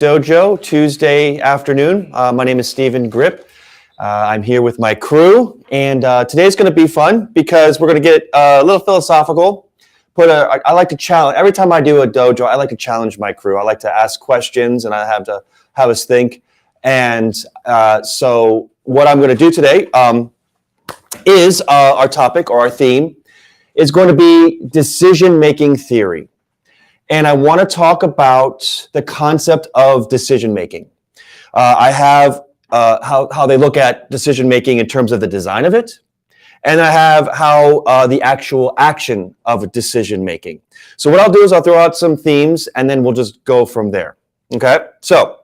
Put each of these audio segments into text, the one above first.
Dojo Tuesday afternoon. My name is Stephen Grip. I'm here with my crew, and today's going to be fun because we're going to get a little philosophical. I like to challenge. Every time I do a dojo, I like to challenge my crew. I like to ask questions, and I have to have us think. And so what I'm going to do today is our topic or our theme is going to be decision-making theory. And I want to talk about the concept of decision-making. I have how they look at decision-making in terms of the design of it. And I have how the actual action of decision-making. So what I'll do is I'll throw out some themes, and then we'll just go from there. Okay? So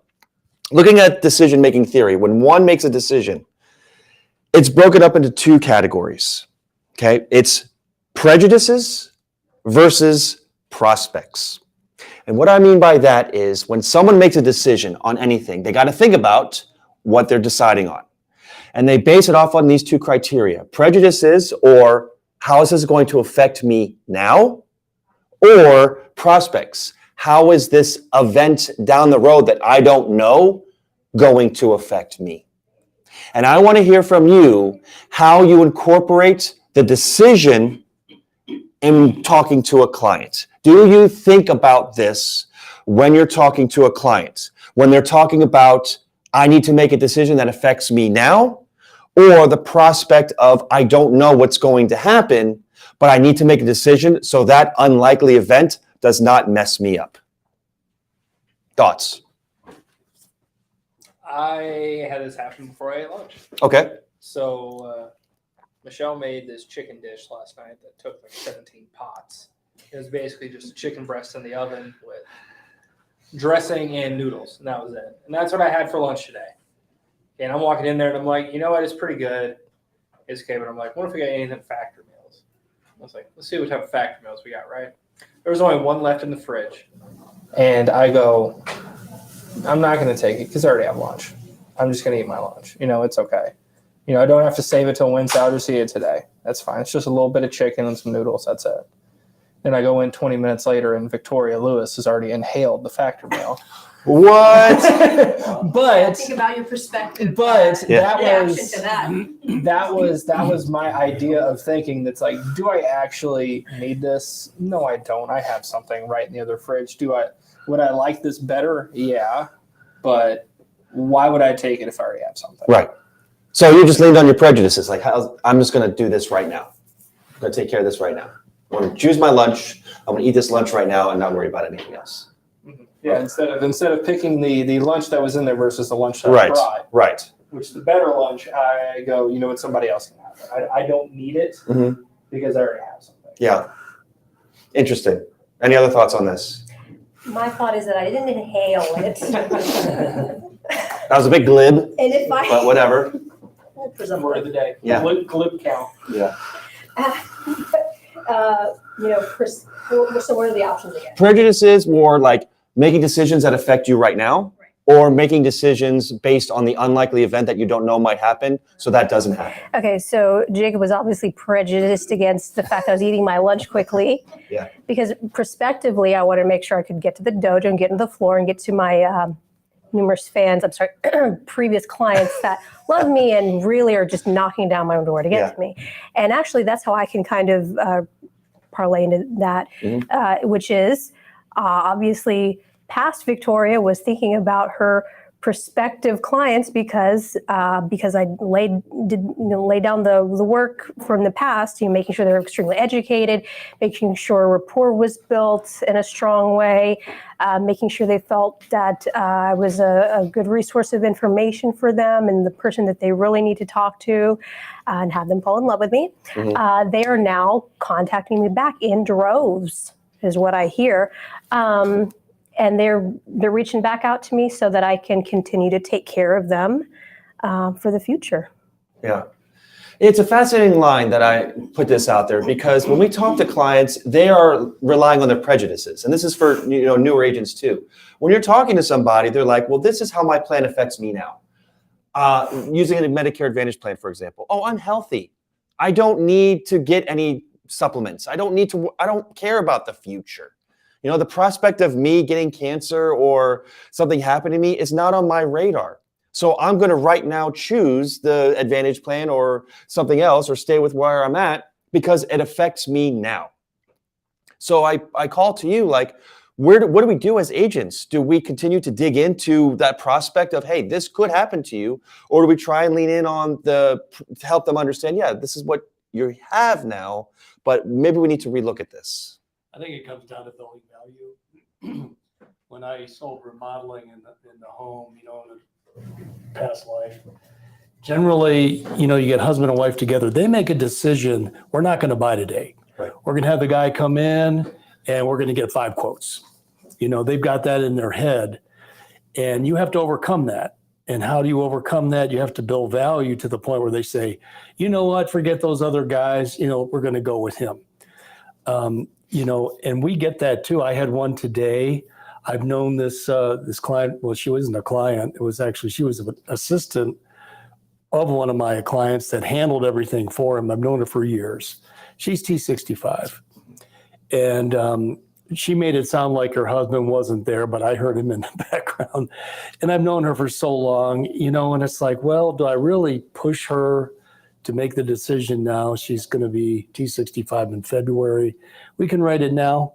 looking at decision-making theory, when one makes a decision, it's broken up into two categories. Okay? It's prejudices versus prospects. And what I mean by that is when someone makes a decision on anything, they got to think about what they're deciding on. And they base it off on these two criteria: prejudices, or how is this going to affect me now? Or prospects. How is this event down the road that I don't know going to affect me? And I want to hear from you how you incorporate the decision in talking to a client. Do you think about this when you're talking to a client? When they're talking about, I need to make a decision that affects me now, or the prospect of, I don't know what's going to happen, but I need to make a decision so that unlikely event does not mess me up? Thoughts? I had this happen before I ate lunch. Okay. So Michelle made this chicken dish last night that took like 17 pots. It was basically just a chicken breast in the oven with dressing and noodles, and that was it. And that's what I had for lunch today. And I'm walking in there, and I'm like, you know what? It's pretty good. It's okay, but I'm like, what if we got anything factory meals? I was like, let's see what type of factory meals we got, right? There was only one left in the fridge. And I go, I'm not going to take it because I already have lunch. I'm just going to eat my lunch. It's okay. I don't have to save it till Wednesday. I'll just eat it today. That's fine. It's just a little bit of chicken and some noodles. That's it. Then I go in 20 minutes later, and Victoria Lewis has already inhaled the factory meal. What? But think about your perspective. But Yeah. that was my idea of thinking. That's like, do I actually need this? No, I don't. I have something right in the other fridge. Would I like this better? Yeah, but why would I take it if I already have something? Right. So you just leaned on your prejudices. Like, I'm just going to do this right now. I'm going to take care of this right now. I'm going to choose my lunch. I'm going to eat this lunch right now and not worry about anything else. Yeah, instead of picking the lunch that was in there versus the lunch that I brought. Right. Which the better lunch, I go, you know what, somebody else can have it. I don't need it because I already have something. Yeah. Interesting. Any other thoughts on this? My thought is that I didn't inhale it. That was a bit glib, And if but whatever. Word of the day. Yeah. Glib count. Yeah. So what are the options again? Prejudices more like making decisions that affect you right now, or making decisions based on the unlikely event that you don't know might happen, so that doesn't happen. Okay, so Jacob was obviously prejudiced against the fact that I was eating my lunch quickly. Yeah. Because prospectively, I wanted to make sure I could get to the dojo and get to the floor and get to my numerous fans, previous clients that love me and really are just knocking down my door to get to me. And actually, that's how I can kind of parlay into that, which is obviously past Victoria was thinking about her prospective clients because I laid down the work from the past, making sure they're extremely educated, making sure rapport was built in a strong way, making sure they felt that I was a good resource of information for them and the person that they really need to talk to, and have them fall in love with me. They are now contacting me back in droves, is what I hear. And they're reaching back out to me so that I can continue to take care of them for the future. Yeah. It's a fascinating line that I put this out there because when we talk to clients, they are relying on their prejudices. And this is for newer agents too. When you're talking to somebody, they're like, well, this is how my plan affects me now. Using a Medicare Advantage plan, for example. Oh, I'm healthy. I don't need to get any supplements. I don't care about the future. You know, the prospect of me getting cancer or something happening to me is not on my radar. So I'm going to right now choose the Advantage plan or something else or stay with where I'm at because it affects me now. So I call to you, like, what do we do as agents? Do we continue to dig into that prospect of, hey, this could happen to you? Or do we try and lean in on to help them understand, yeah, this is what you have now, but maybe we need to relook at this? I think it comes down to building value. When I sold remodeling in the home, in a past life, generally, you get husband and wife together. They make a decision. We're not going to buy today. Right. We're going to have the guy come in and we're going to get 5 quotes. They've got that in their head and you have to overcome that. And how do you overcome that? You have to build value to the point where they say, you know what, forget those other guys. We're going to go with him. And we get that too. I had one today. I've known this client. Well, she wasn't a client. It was actually, she was an assistant of one of my clients that handled everything for him. I've known her for years. She's T65. And she made it sound like her husband wasn't there, but I heard him in the background. And I've known her for so long, and it's like, well, do I really push her to make the decision now? She's going to be T65 in February. We can write it now,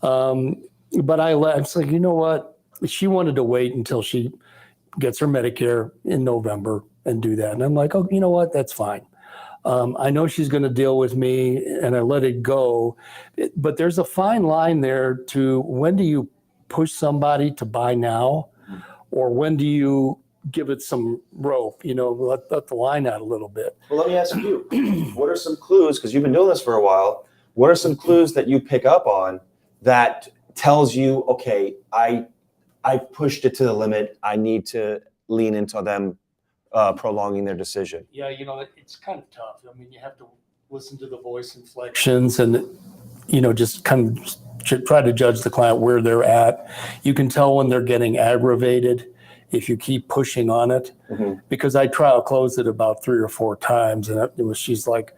But I was like, you know what? She wanted to wait until she gets her Medicare in November and do that. And I'm like, oh, you know what? That's fine. I know she's going to deal with me, and I let it go. But there's a fine line there to when do you push somebody to buy now, or when do you give it some rope, let the line out a little bit. Well, let me ask you, what are some clues, because you've been doing this for a while, what are some clues that you pick up on that tells you, okay, I pushed it to the limit, I need to lean into them prolonging their decision? Yeah, it's kind of tough. I mean, you have to listen to the voice inflections and, just kind of try to judge the client where they're at. You can tell when they're getting aggravated if you keep pushing on it, because I trial closed it about 3 or 4 times, and she's like,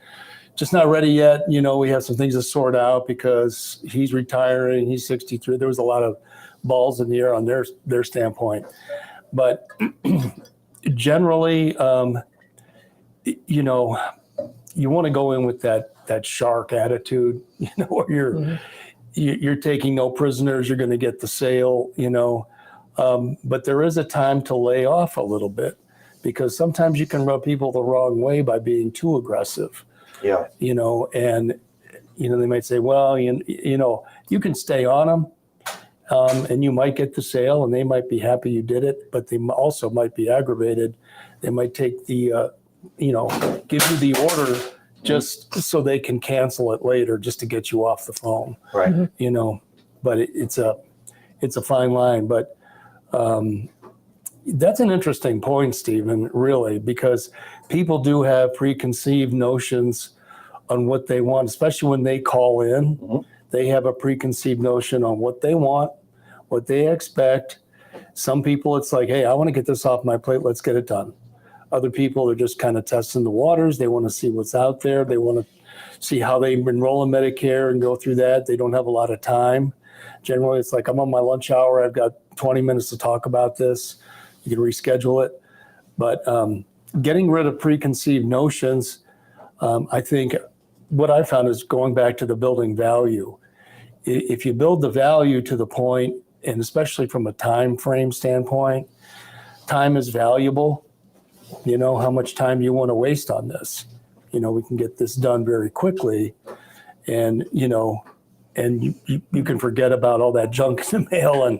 just not ready yet. We have some things to sort out because he's retiring, he's 63. There was a lot of balls in the air on their standpoint. But generally, you want to go in with that shark attitude, where you're taking no prisoners, you're going to get the sale, but there is a time to lay off a little bit, because sometimes you can rub people the wrong way by being too aggressive. Yeah. And they might say, well, you can stay on them, and you might get the sale, and they might be happy you did it, but they also might be aggravated. They might take the, give you the order just so they can cancel it later, just to get you off the phone. Right. But it's a fine line. But that's an interesting point, Stephen, really, because people do have preconceived notions on what they want, especially when they call in. They have a preconceived notion on what they want, what they expect. Some people, it's like, hey, I want to get this off my plate. Let's get it done. Other people are just kind of testing the waters. They want to see what's out there. They want to see how they enroll in Medicare and go through that. They don't have a lot of time. Generally, it's like, I'm on my lunch hour. I've got 20 minutes to talk about this. You can reschedule it. But getting rid of preconceived notions, I think what I found is going back to the building value. If you build the value to the point, and especially from a time frame standpoint, time is valuable. How much time you want to waste on this. We can get this done very quickly, and and you can forget about all that junk in the mail and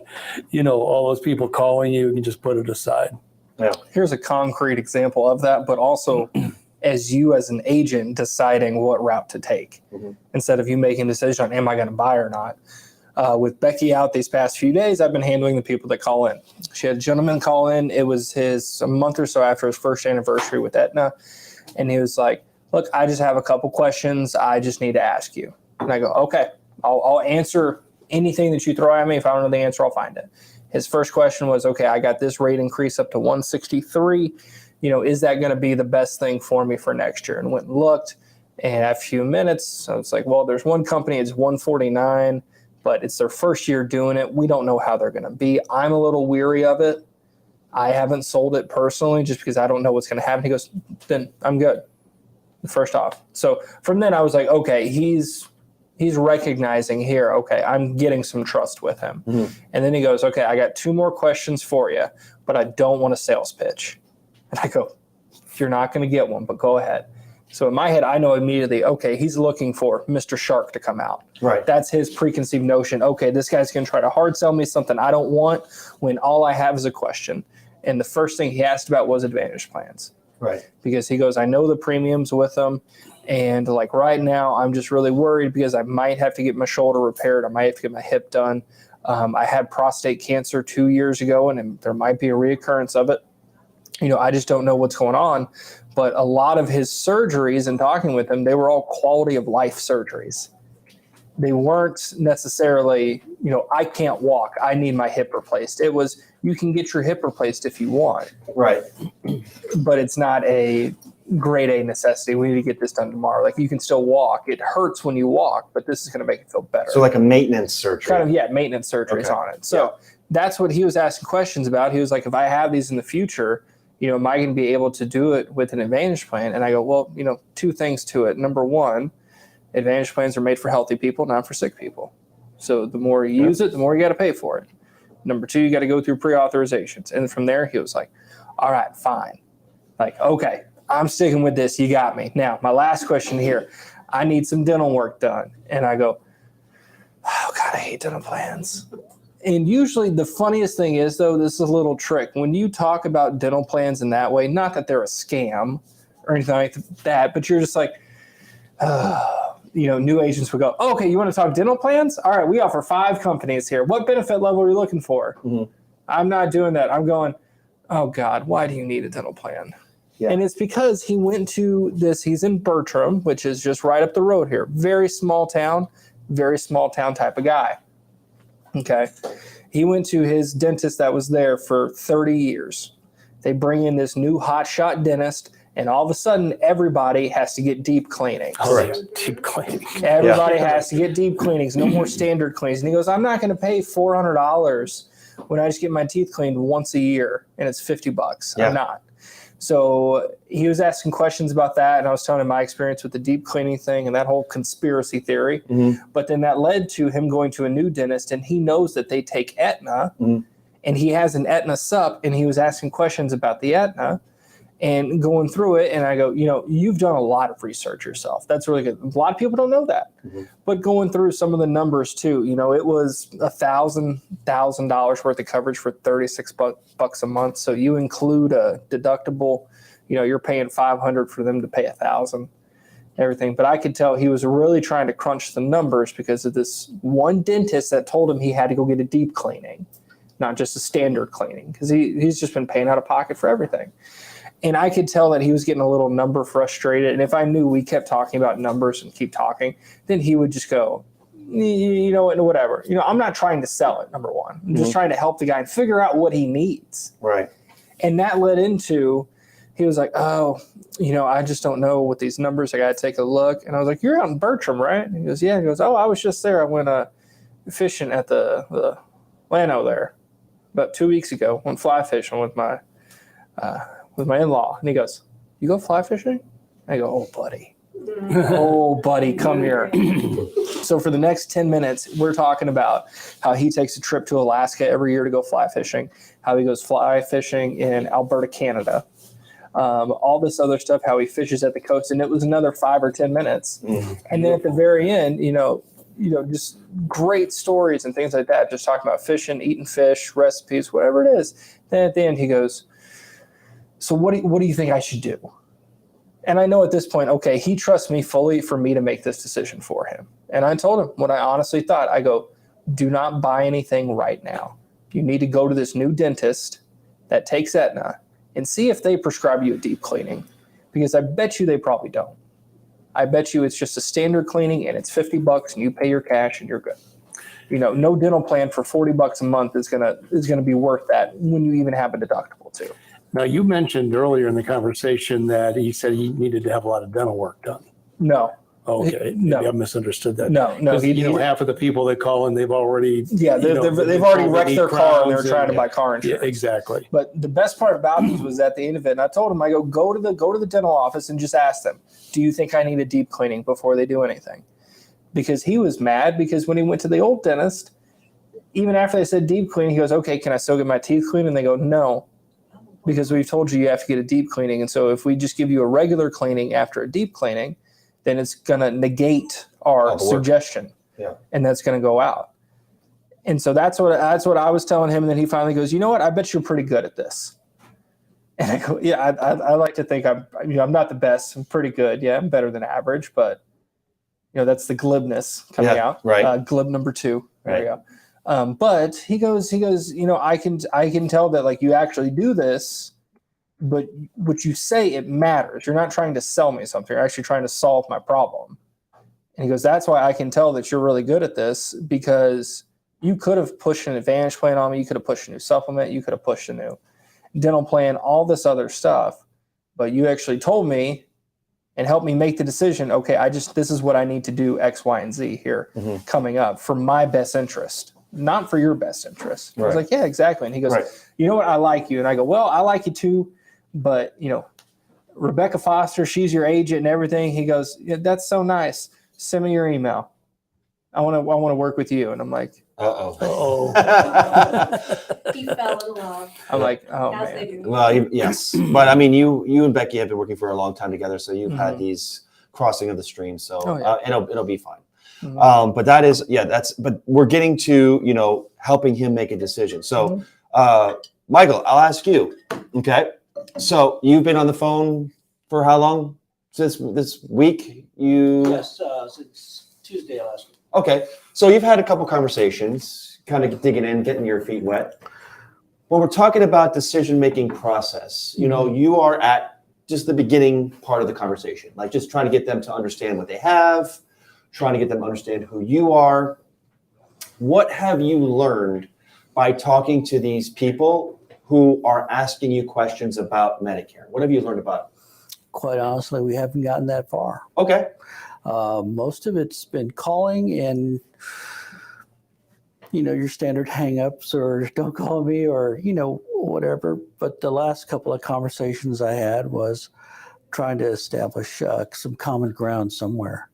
all those people calling you. You can just put it aside. Yeah. Here's a concrete example of that, but also as an agent deciding what route to take, instead of you making a decision on, am I going to buy or not? With Becky out these past few days, I've been handling the people that call in. She had a gentleman call in. It was a month or so after his first anniversary with Aetna. And he was like, look, I just have a couple questions. I just need to ask you. And I go, okay, I'll answer anything that you throw at me. If I don't know the answer, I'll find it. His first question was, okay, I got this rate increase up to 163. Is that going to be the best thing for me for next year? And went and looked. And after a few minutes, I was like, well, there's one company, it's 149. but it's their first year doing it. We don't know how they're going to be. I'm a little weary of it. I haven't sold it personally just because I don't know what's going to happen. He goes, then I'm good. First off. So from then I was like, okay, he's recognizing here, okay, I'm getting some trust with him. Mhm. And then he goes, okay, I got 2 more questions for you, but I don't want a sales pitch. And I go, you're not going to get one, but go ahead. So in my head, I know immediately, okay, he's looking for Mr. Shark to come out. Right. That's his preconceived notion. Okay, this guy's going to try to hard sell me something I don't want when all I have is a question. And the first thing he asked about was Advantage plans. Right. Because he goes, I know the premiums with them. And like right now, I'm just really worried because I might have to get my shoulder repaired. I might have to get my hip done. I had prostate cancer 2 years ago, and there might be a reoccurrence of it. I just don't know what's going on. But a lot of his surgeries and talking with him, they were all quality of life surgeries. They weren't necessarily, I can't walk. I need my hip replaced. It was, you can get your hip replaced if you want. Right. But it's not a grade A necessity. We need to get this done tomorrow. Like, you can still walk. It hurts when you walk, but this is going to make it feel better. So like a maintenance surgery. Kind of, maintenance surgeries on it. So that's what he was asking questions about. He was like, if I have these in the future, am I going to be able to do it with an Advantage plan? And I go, well, 2 things to it. Number one, Advantage plans are made for healthy people, not for sick people. So the more you use it, the more you got to pay for it. Number 2, you got to go through pre-authorizations. And from there, he was like, all right, fine. Like, okay, I'm sticking with this. You got me. Now, my last question here, I need some dental work done. And I go, oh, God, I hate dental plans. And usually the funniest thing is, though, this is a little trick. When you talk about dental plans in that way, not that they're a scam or anything like that, but you're just like, new agents would go, okay, you want to talk dental plans? All right, we offer 5 companies here. What benefit level are you looking for? Mhm. I'm not doing that. I'm going, oh, God, why do you need a dental plan? Yeah. And it's because he went to this, he's in Bertram, which is just right up the road here. Very small town type of guy. Okay. He went to his dentist that was there for 30 years. They bring in this new hotshot dentist, and all of a sudden, everybody has to get deep cleaning. Correct. Deep cleaning. Everybody has to get deep cleanings, no more standard cleanings. And he goes, I'm not going to pay $400 when I just get my teeth cleaned once a year, and it's $50. Yeah. I'm not. So he was asking questions about that, and I was telling him my experience with the deep cleaning thing and that whole conspiracy theory. Mm-hmm. But then that led to him going to a new dentist, and he knows that they take Aetna, and he has an Aetna sup, and he was asking questions about the Aetna and going through it. And I go, you've done a lot of research yourself. That's really good. A lot of people don't know that. Mm-hmm. But going through some of the numbers too, it was $1,000 worth of coverage for $36 a month. So you include a deductible, you're paying $500 for them to pay $1,000, everything. But I could tell he was really trying to crunch the numbers because of this one dentist that told him he had to go get a deep cleaning, not just a standard cleaning, because he's just been paying out of pocket for everything. And I could tell that he was getting a little number frustrated. And if I knew we kept talking about numbers and keep talking, then he would just go, whatever. I'm not trying to sell it, number one. I'm just trying to help the guy and figure out what he needs. Right. And that led into, he was like, oh, I just don't know what these numbers. I got to take a look. And I was like, you're out in Bertram, right? And he goes, yeah. He goes, oh, I was just there. I went fishing at the Llano there about 2 weeks ago. Went fly fishing with my in-law. And he goes, you go fly fishing? I go, oh, buddy, come here. So for the next 10 minutes, we're talking about how he takes a trip to Alaska every year to go fly fishing, how he goes fly fishing in Alberta, Canada, all this other stuff, how he fishes at the coast. And it was another 5 or 10 minutes. And then at the very end, just great stories and things like that, just talking about fishing, eating fish, recipes, whatever it is. Then at the end, he goes, so what do you think I should do? And I know at this point, okay, he trusts me fully for me to make this decision for him. And I told him what I honestly thought. I go, do not buy anything right now. You need to go to this new dentist that takes Aetna and see if they prescribe you a deep cleaning, because I bet you they probably don't. I bet you it's just a standard cleaning and it's $50 and you pay your cash and you're good. No dental plan for $40 a month is gonna be worth that when you even have a deductible too. Now, you mentioned earlier in the conversation that he said he needed to have a lot of dental work done. No. Okay, No. maybe I misunderstood that. No, 'Cause, he, half of the people that call in, they've already yeah, they've already wrecked their car and they're trying to buy car Yeah, insurance. exactly. But the best part about these was at the end of it, and I told him, I go to the dental office and just ask them, do you think I need a deep cleaning before they do anything? Because he was mad because when he went to the old dentist, even after they said deep cleaning, he goes, okay, can I still get my teeth cleaned? And they go, no, because we've told you have to get a deep cleaning. And so if we just give you a regular cleaning after a deep cleaning, then it's going to negate our suggestion. Yeah. And that's going to go out. And so that's what I was telling him. And then he finally goes, you know what? I bet you're pretty good at this. And I go, yeah, I like to think I'm not the best. I'm pretty good. Yeah, I'm better than average, but that's the glibness coming out. Right. Glib number 2. There Right. we go. But he goes, I can tell that like you actually do this, but what you say, it matters. You're not trying to sell me something. You're actually trying to solve my problem. And he goes, that's why I can tell that you're really good at this, because you could have pushed an Advantage plan on me. You could have pushed a new supplement. You could have pushed a new dental plan, all this other stuff. But you actually told me and helped me make the decision. Okay, this is what I need to do, X, Y, and Z here coming up for my best interest, not for your best interest. I was like, yeah, exactly. And he goes, you know what? I like you. And I go, well, I like you too. But, Rebecca Foster, she's your agent and everything. He goes, yeah, that's so nice. Send me your email. I want to work with you. And I'm like, Uh-oh. He fell in love. I'm like, oh As they man. do. Well, yes, but I mean, you and Becky have been working for a long time together, so you've had these crossing of the streams. So it'll be fine. But that is, but we're getting to helping him make a decision. So, Michael, I'll ask you. Okay, so you've been on the phone for how long? Since this week? Yes, since Tuesday last week. Okay, so you've had a couple conversations, kind of digging in, getting your feet wet. When we're talking about decision-making process, you are at just the beginning part of the conversation, like just trying to get them to understand what they have, trying to get them to understand who you are. What have you learned by talking to these people who are asking you questions about Medicare? What have you learned about it? Quite honestly, we haven't gotten that far. Okay. Most of it's been calling and, your standard hang-ups or don't call me or, whatever. But the last couple of conversations I had was trying to establish some common ground somewhere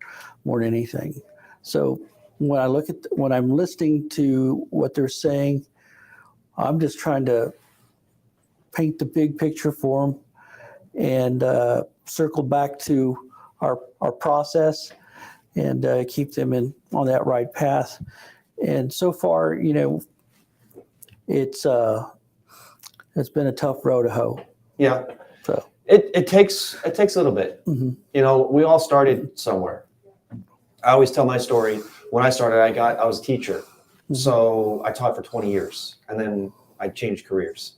more than anything. So when I'm listening to what they're saying, I'm just trying to paint the big picture for them and circle back to our process and keep them on that right path. And so far, it's been a tough road to hoe. Yeah. So it takes a little bit. Mm-hmm. We all started somewhere. I always tell my story. When I started, I was a teacher. Mm-hmm. So I taught for 20 years and then I changed careers.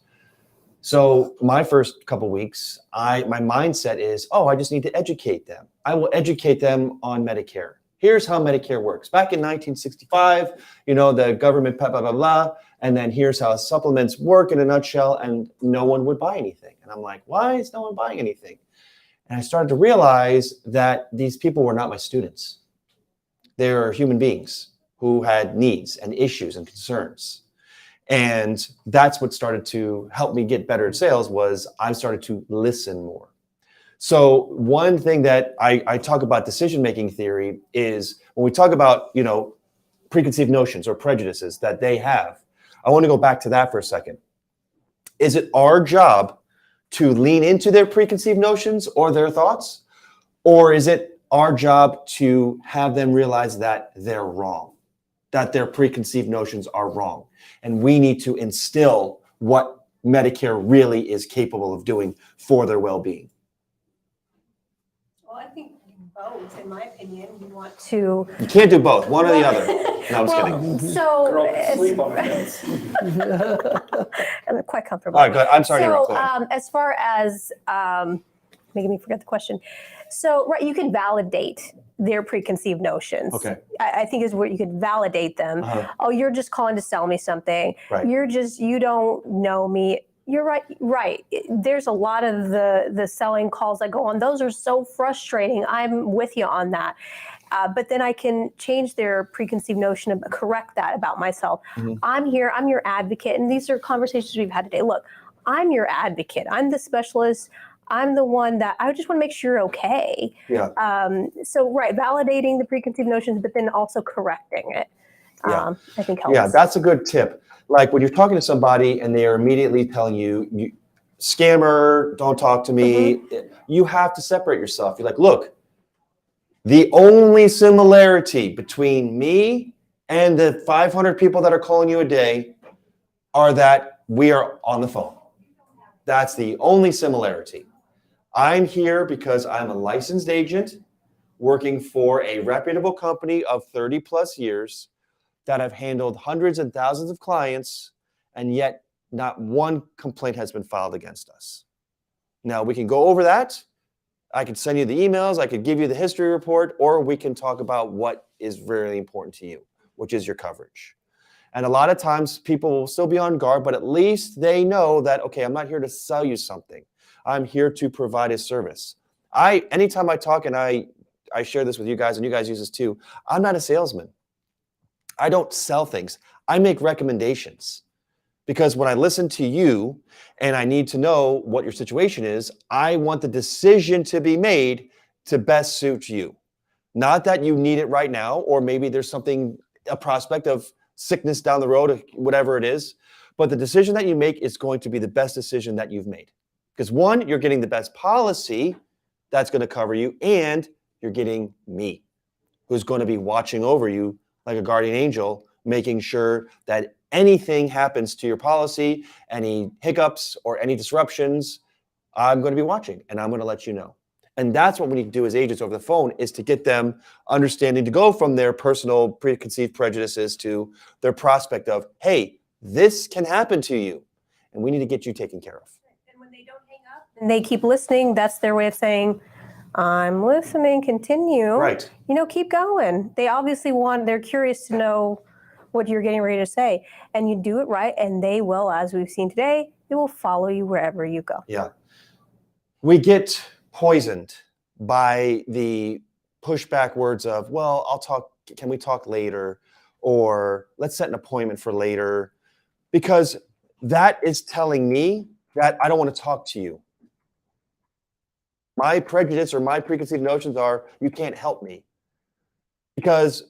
So my first couple of weeks, my mindset is, I just need to educate them. I will educate them on Medicare. Here's how Medicare works. Back in 1965, the government, blah, blah, blah, blah. And then here's how supplements work in a nutshell. And no one would buy anything. And I'm like, why is no one buying anything? And I started to realize that these people were not my students. They're human beings who had needs and issues and concerns. And that's what started to help me get better at sales was I started to listen more. So one thing that I talk about decision-making theory is when we talk about, preconceived notions or prejudices that they have, I want to go back to that for a second. Is it our job to lean into their preconceived notions or their thoughts? Or is it our job to have them realize that they're wrong, that their preconceived notions are wrong? And we need to instill what Medicare really is capable of doing for their well-being. Well, I think both, in my opinion. You want To You can't do both, one or the other. No, I'm just kidding. so Girl, it's- sleep on it. I'm quite comfortable. All right, good. I'm sorry to So, interrupt. as far as making me forget the question, so you can validate their preconceived notions. Okay. I think is where you could validate them. Uh-huh. Oh, you're just calling to sell me something. Right. You don't know me You're right. Right. There's a lot of the selling calls that go on. Those are so frustrating. I'm with you on that. But then I can change their preconceived notion and correct that about myself. Mhm. I'm here. I'm your advocate. And these are conversations we've had today. Look, I'm your advocate. I'm the specialist. I'm the one that I just want to make sure you're okay. Yeah. So, right, validating the preconceived notions, but then also correcting it. Yeah. I think helps. Yeah, that's a good tip. Like when you're talking to somebody and they are immediately telling you, scammer, don't talk to me, you have to separate yourself. You're like, look, the only similarity between me and the 500 people that are calling you a day are that we are on the phone. That's the only similarity. I'm here because I'm a licensed agent working for a reputable company of 30 plus years that have handled hundreds and thousands of clients, and yet not one complaint has been filed against us. Now, we can go over that. I could send you the emails, I could give you the history report, or we can talk about what is really important to you, which is your coverage. And a lot of times people will still be on guard, but at least they know that, okay, I'm not here to sell you something. I'm here to provide a service. Anytime I talk, and I share this with you guys, and you guys use this too, I'm not a salesman. I don't sell things. I make recommendations. Because when I listen to you and I need to know what your situation is, I want the decision to be made to best suit you. Not that you need it right now, or maybe there's something, a prospect of sickness down the road, whatever it is. But the decision that you make is going to be the best decision that you've made. Because one, you're getting the best policy that's going to cover you, and you're getting me, who's going to be watching over you like a guardian angel, making sure that anything happens to your policy, any hiccups or any disruptions, I'm going to be watching and I'm going to let you know. And that's what we need to do as agents over the phone, is to get them understanding, to go from their personal preconceived prejudices to their prospect of, hey, this can happen to you and we need to get you taken care of. And when they don't hang up and they keep listening, that's their way of saying, I'm listening, continue. Right. Keep going. They obviously they're curious to know what you're getting ready to say. And you do it right, and they will, as we've seen today, they will follow you wherever you go. Yeah. We get poisoned by the pushback words of, well, can we talk later? Or let's set an appointment for later. Because that is telling me that I don't want to talk to you. My prejudice or my preconceived notions are, you can't help me. Because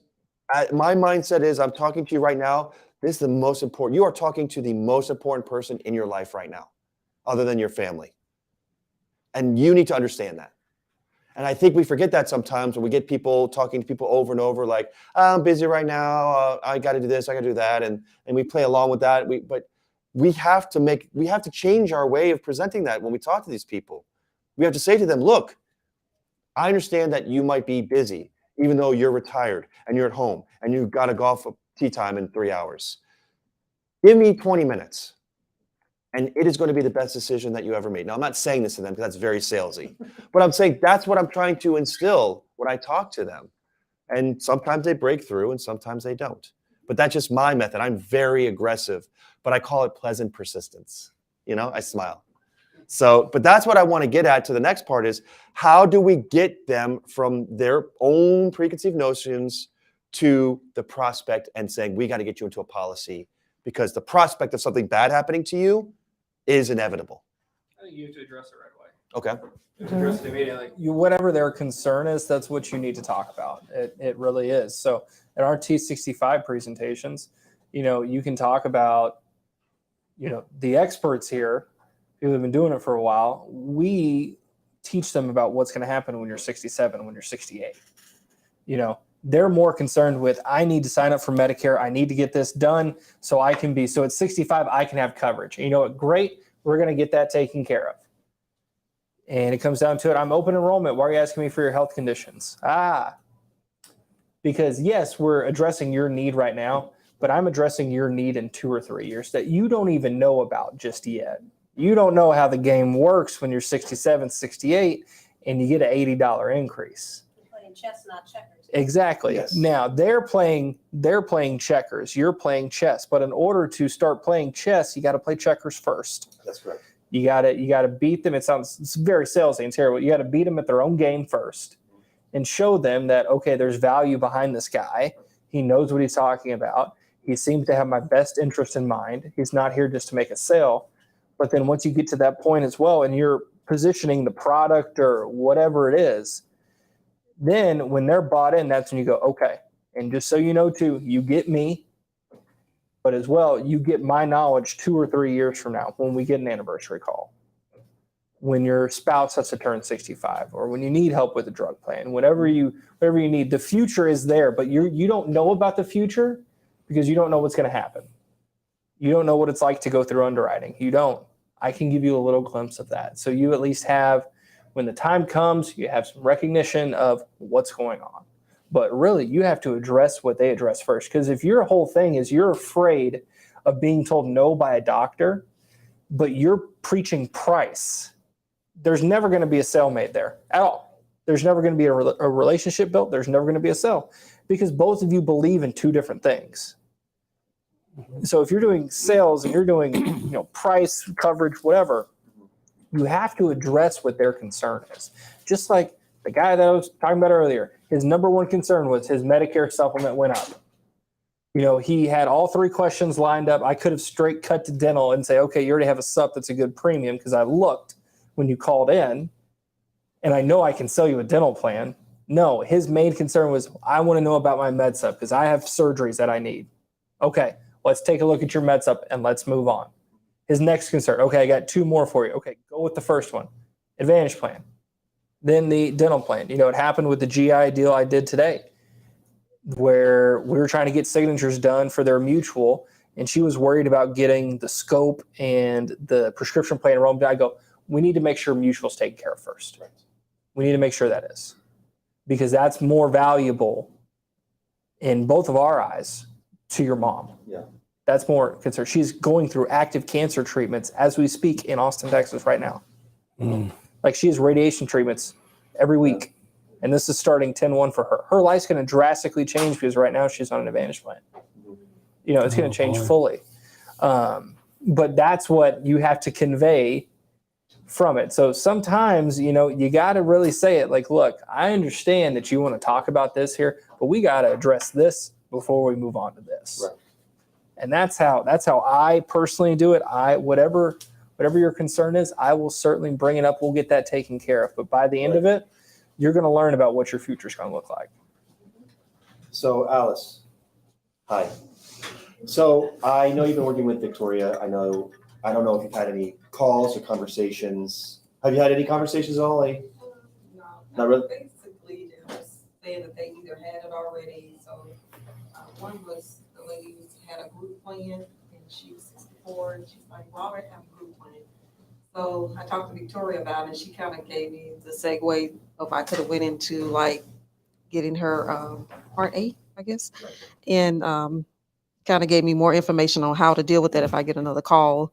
my mindset is, I'm talking to you right now. This is the most important. You are talking to the most important person in your life right now, other than your family. And you need to understand that. And I think we forget that sometimes when we get people talking to people over and over, like, I'm busy right now. I got to do this. I got to do that. And we play along with that. But we have to change our way of presenting that when we talk to these people. We have to say to them, look, I understand that you might be busy, even though you're retired and you're at home and you've got a golf tee time in 3 hours. Give me 20 minutes and it is going to be the best decision that you ever made. Now, I'm not saying this to them because that's very salesy, but I'm saying that's what I'm trying to instill when I talk to them. And sometimes they break through and sometimes they don't. But that's just my method. I'm very aggressive, but I call it pleasant persistence. I smile. So, but that's what I want to get at to the next part is, how do we get them from their own preconceived notions to the prospect and saying, we got to get you into a policy, because the prospect of something bad happening to you is inevitable. I think you have to address it right away. Okay. You have to address it immediately. Whatever their concern is, that's what you need to talk about. It really is. So in our T65 presentations, you can talk about, the experts here who have been doing it for a while. We teach them about what's going to happen when you're 67, when you're 68. They're more concerned with, I need to sign up for Medicare. I need to get this done so at 65, I can have coverage. And you know what? Great. We're going to get that taken care of. And it comes down to it. I'm open enrollment. Why are you asking me for your health conditions? Because yes, we're addressing your need right now, but I'm addressing your need in 2 or 3 years that you don't even know about just yet. You don't know how the game works when you're 67, 68, and you get an $80 increase. playing chess, not checkers. Exactly. Yes. Now they're playing checkers. You're playing chess. But in order to start playing chess, you got to play checkers first. That's correct. You got to beat them. It's very salesy and terrible. You got to beat them at their own game first, and show them that okay, there's value behind this guy. He knows what he's talking about. He seems to have my best interest in mind. He's not here just to make a sale. But then once you get to that point as well, and you're positioning the product or whatever it is, then when they're bought in, that's when you go, okay. And just so you know, too, you get me, but as well, you get my knowledge 2 or 3 years from now when we get an anniversary call, when your spouse has to turn 65, or when you need help with a drug plan, whatever you need. The future is there, but you don't know about the future because you don't know what's going to happen. You don't know what it's like to go through underwriting. You don't. I can give you a little glimpse of that. So you at least have, when the time comes, you have some recognition of what's going on. But really, you have to address what they address first. Because if your whole thing is you're afraid of being told no by a doctor, but you're preaching price, there's never going to be a sale made there at all. There's never going to be a relationship built. There's never going to be a sale because both of you believe in two different things. So if you're doing sales and you're doing, price, coverage, whatever, you have to address what their concern is. Just like the guy that I was talking about earlier, his number one concern was his Medicare supplement went up. He had all 3 questions lined up. I could have straight cut to dental and say, okay, you already have a sup that's a good premium because I looked when you called in and I know I can sell you a dental plan. No, his main concern was, I want to know about my med sup because I have surgeries that I need. Okay, let's take a look at your med sup and let's move on. His next concern, okay, I got 2 more for you. Okay, go with the first one, Advantage plan. Then the dental plan. It happened with the GI deal I did today where we were trying to get signatures done for their mutual, and she was worried about getting the scope and the prescription plan enrollment. I go, we need to make sure mutual's taken care of first. Right. We need to make sure that is, because that's more valuable in both of our eyes to your mom. Yeah. That's more concerned. She's going through active cancer treatments as we speak in Austin, Texas right now. Like she has radiation treatments every week. And this is starting 10-1 for her. Her life's going to drastically change because right now she's on an Advantage plan. It's going to change fully. But that's what you have to convey from it. So sometimes, you got to really say it like, look, I understand that you want to talk about this here, but we got to address this before we move on to this. Right. And that's how I personally do it. Whatever your concern is, I will certainly bring it up. We'll get that taken care of. But by the end of it, you're going to learn about what your future is going to look like. So Alice, hi. So I know you've been working with Victoria. I don't know if you've had any calls or conversations. Have you had any conversations at all? No, Not really? Basically, they're just saying that they either had it already. So one was the lady who had a group plan, and she was 64, and she's like, well, I already have a group plan. So I talked to Victoria about it, and she kind of gave me the segue of I could have went into like getting her Part A, I guess, and kind of gave me more information on how to deal with that if I get another call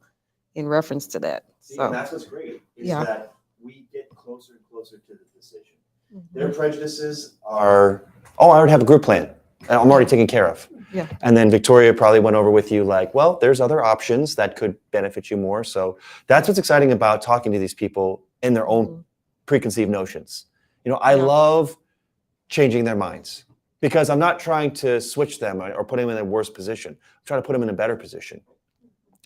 in reference to that. See, and that's what's great is Yeah. that we get closer and closer to the decision. Their prejudices are, I already have a group plan. I'm already taken care of. Yeah. And then Victoria probably went over with you like, well, there's other options that could benefit you more. So that's what's exciting about talking to these people in their own preconceived notions. I love changing their minds because I'm not trying to switch them or put them in a worse position. I'm trying to put them in a better position.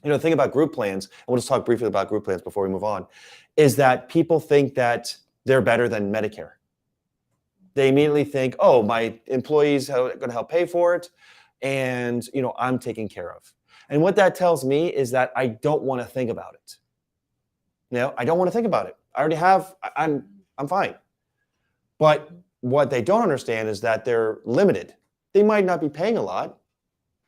The thing about group plans, and we'll just talk briefly about group plans before we move on, is that people think that they're better than Medicare. They immediately think, oh, my employees are going to help pay for it, and I'm taken care of. And what that tells me is that I don't want to think about it. I don't want to think about it. I already have. I'm fine. But what they don't understand is that they're limited. They might not be paying a lot,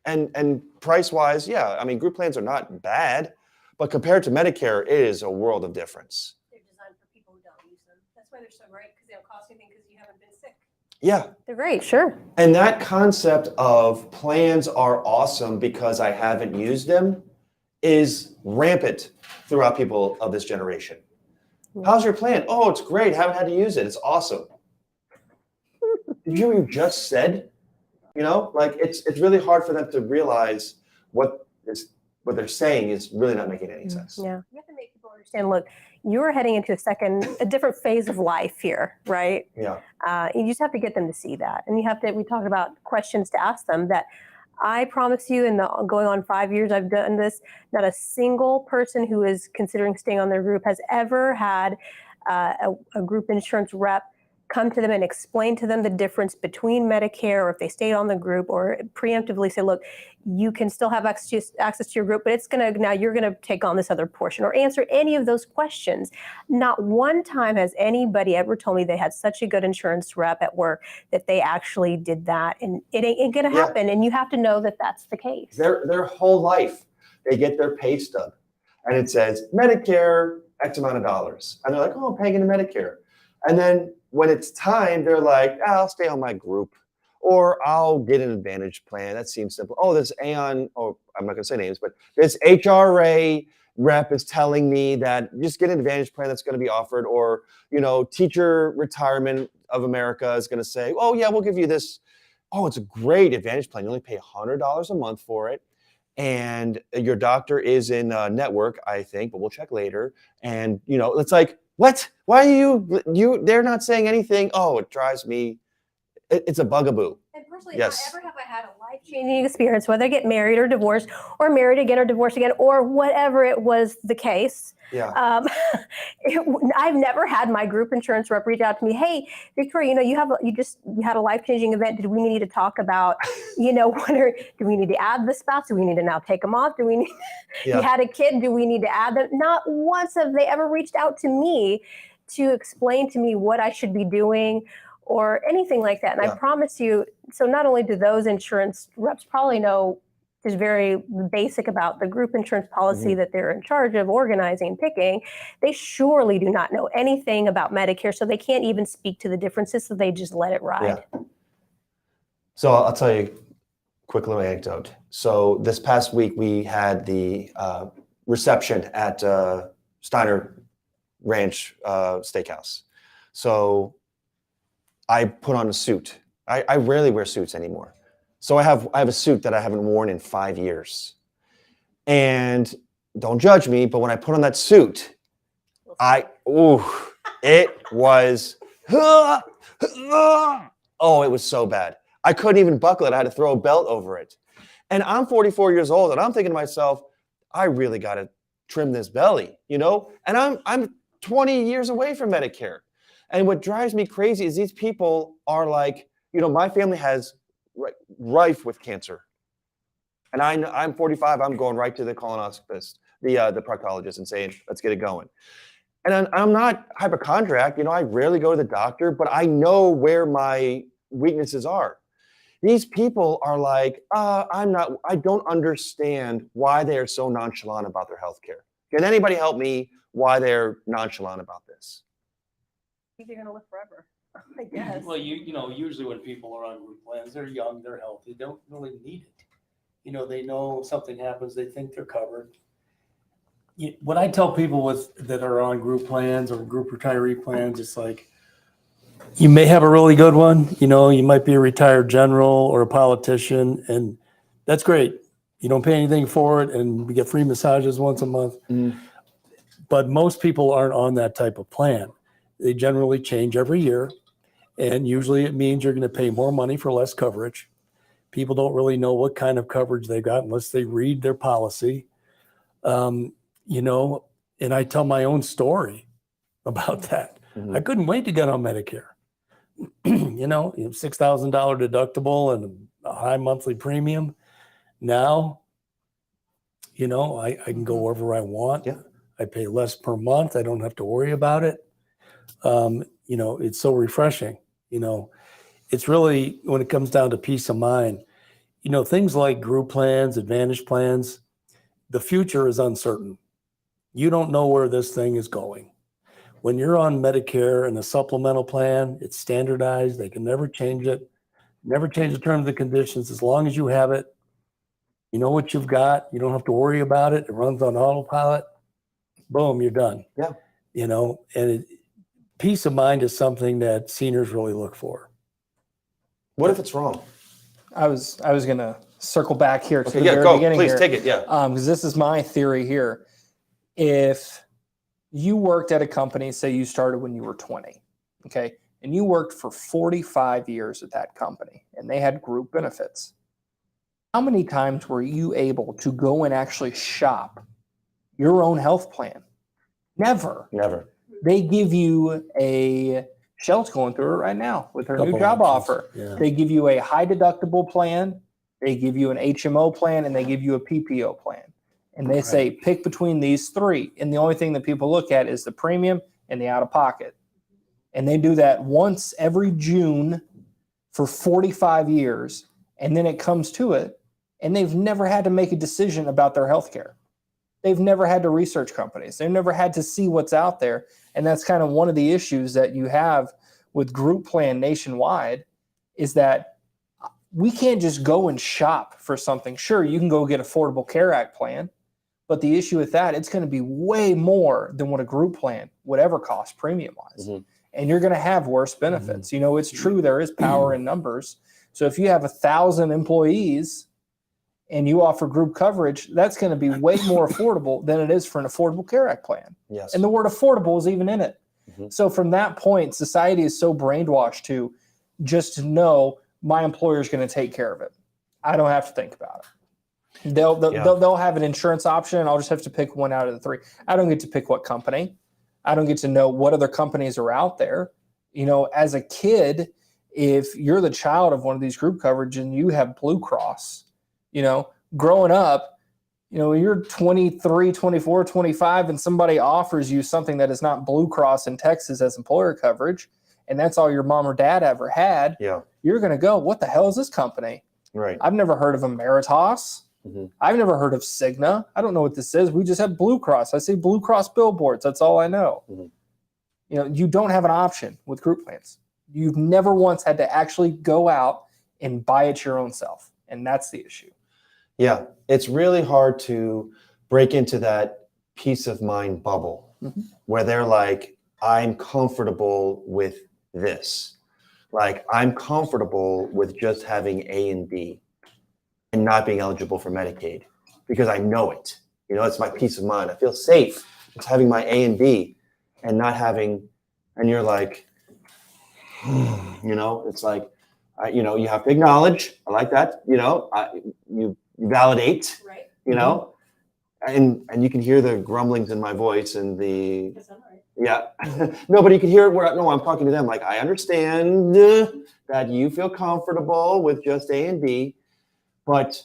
and price-wise, group plans are not bad, but compared to Medicare, it is a world of difference. They're designed for people who don't use them. That's why they're so great, because they don't cost anything because you haven't been sick. Yeah. They're great, sure. And that concept of plans are awesome because I haven't used them is rampant throughout people of this generation. How's your plan? Oh, it's great. Haven't had to use it. It's awesome. did you hear what you just said? You know, like it's really hard for them to realize what they're saying is really not making any sense. Yeah. You have to make people understand, look, you're heading into a different phase of life here, right? Yeah. You just have to get them to see that. And we talked about questions to ask them that I promise you, in the going on 5 years I've done this, not a single person who is considering staying on their group has ever had a group insurance rep come to them and explain to them the difference between Medicare, or if they stayed on the group, or preemptively say, look, you can still have access to your group, but now you're going to take on this other portion, or answer any of those questions. Not one time has anybody ever told me they had such a good insurance rep at work that they actually did that. And it ain't going to happen. And you have to know that that's the case. Their whole life, they get their pay stub and it says Medicare, X amount of dollars. And they're like, oh, I'm paying into Medicare. And then when it's time, they're like, I'll stay on my group, or I'll get an Advantage plan. That seems simple. Oh, this Aon, oh, I'm not going to say names, but this HRA rep is telling me that just get an Advantage plan that's going to be offered, or, Teacher Retirement of America is going to say, oh, yeah, we'll give you this. Oh, it's a great Advantage plan. You only pay $100 a month for it. And your doctor is in network, I think, but we'll check later. And, it's like, what? Why are they're not saying anything. Oh, it drives me. It's a bugaboo. And personally, Yes. not ever have I had a life-changing experience, whether I get married or divorced, or married again or divorced again, or whatever it was the case. Yeah. I've never had my group insurance rep reach out to me. Hey, Victoria, you had a life-changing event. Did we need to talk about, do we need to add the spouse? Do we need to now take them off? Do we need? Yeah. You had a kid. Do we need to add them? Not once have they ever reached out to me to explain to me what I should be doing, or anything like that. And Yeah. I promise you, so not only do those insurance reps probably know is very basic about the group insurance policy that they're in charge of organizing and picking, they surely do not know anything about Medicare, so they can't even speak to the differences, so they just let it ride. Yeah. So I'll tell you a quick little anecdote. So this past week, we had the reception at Steiner Ranch Steakhouse. So I put on a suit. I rarely wear suits anymore. So I have a suit that I haven't worn in 5 years. And don't judge me, but when I put on that suit, it was, it was so bad. I couldn't even buckle it. I had to throw a belt over it. And I'm 44 years old, and I'm thinking to myself, I really got to trim this belly, And I'm 20 years away from Medicare. And what drives me crazy is these people are like, my family has rife with cancer. And I'm 45, I'm going right to the colonoscopist, the proctologist, and saying, let's get it going. And I'm not hypochondriac, I rarely go to the doctor, but I know where my weaknesses are. These people are like, I don't understand why they are so nonchalant about their health care. Can anybody help me why they're nonchalant about this? They're going to live forever, I guess. Well, usually when people are on group plans, they're young, they're healthy, they don't really need it. They know if something happens, they think they're covered. What I tell people that are on group plans or group retiree plans, it's like, you may have a really good one. You might be a retired general or a politician, and that's great. You don't pay anything for it, and we get free massages once a month. But most people aren't on that type of plan. They generally change every year, and usually it means you're going to pay more money for less coverage. People don't really know what kind of coverage they got unless they read their policy. And I tell my own story about that. I couldn't wait to get on Medicare. $6,000 deductible and a high monthly premium. Now, I can go wherever I want. Yeah. I pay less per month. I don't have to worry about it. It's so refreshing. It's really, when it comes down to peace of mind, things like group plans, Advantage plans, the future is uncertain. You don't know where this thing is going. When you're on Medicare and a supplemental plan, it's standardized. They can never change it, never change the terms and conditions. As long as you have it, you know what you've got. You don't have to worry about it. It runs on autopilot. Boom, you're done. Yeah. And peace of mind is something that seniors really look for. What if it's wrong? I was gonna circle back here to Okay, the yeah, very go. beginning Please here. take it. Yeah. Because this is my theory here. If you worked at a company, say you started when you were 20, okay, and you worked for 45 years at that company, and they had group benefits, how many times were you able to go and actually shop your own health plan? Never. Never. They give you a, Shell's going through it right now with her new Couple job options, offer. yeah. They give you a high deductible plan, they give you an HMO plan, and they give you a PPO plan. And they say, pick between these three. And the only thing that people look at is the premium and the out of pocket. And they do that once every June for 45 years. And then it comes to it, and they've never had to make a decision about their health care. They've never had to research companies. They've never had to see what's out there. And that's kind of one of the issues that you have with group plan nationwide, is that we can't just go and shop for something. Sure, you can go get Affordable Care Act plan, but the issue with that, it's going to be way more than what a group plan would ever cost premium wise. Mhm. And you're going to have worse benefits. You know, it's true, there is power in numbers. So if you have 1,000 employees and you offer group coverage, that's going to be way more affordable than it is for an Affordable Care Act plan. Yes. And the word affordable is even in it. Mhm. So from that point, society is so brainwashed to just know my employer is going to take care of it. I don't have to think about it. They'll have an insurance option, and I'll just have to pick one out of the three. I don't get to pick what company. I don't get to know what other companies are out there. You know, as a kid, if you're the child of one of these group coverage and you have Blue Cross, you know, growing up, you know, you're 23, 24, 25, and somebody offers you something that is not Blue Cross in Texas as employer coverage, and that's all your mom or dad ever had, Yeah. you're going to go, what the hell is this company? Right. I've never heard of Emeritus. Mhm. I've never heard of Cigna. I don't know what this is. We just have Blue Cross. I see Blue Cross billboards. That's all I know. Mhm. You know, you don't have an option with group plans. You've never once had to actually go out and buy it your own self. And that's the issue. Yeah. It's really hard to break into that peace of mind bubble where they're like, I'm comfortable with this. Like, I'm comfortable with just having A and B and not being eligible for Medicaid because I know it. You know, it's my peace of mind. I feel safe just having my A and B and not having, and you're like, you know, it's like, you know, you have to acknowledge. I like that. You know, you validate, Right. you know, and you can hear the grumblings in my voice and the, Because I'm right. yeah. No, but you can hear it where, no, I'm talking to them. Like, I understand that you feel comfortable with just A and B, but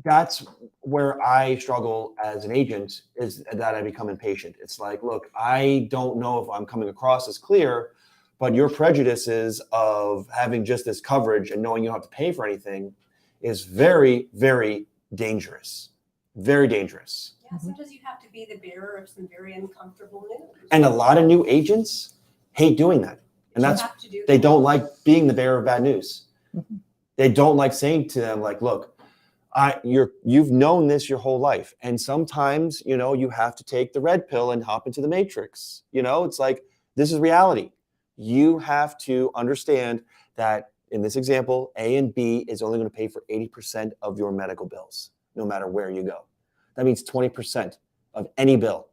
that's where I struggle as an agent, is that I become impatient. It's like, look, I don't know if I'm coming across as clear, but your prejudices of having just this coverage and knowing you don't have to pay for anything is very, very dangerous. Very dangerous. Yeah, sometimes you have to be the bearer of some very uncomfortable news. And a lot of new agents hate doing that. And You that's, have to do they that. don't like being the bearer of bad news. They don't like saying to them, like, look, you've known this your whole life. And sometimes, you know, you have to take the red pill and hop into the matrix. You know, it's like, this is reality. You have to understand that in this example, A and B is only going to pay for 80% of your medical bills, no matter where you go. That means 20% of any bill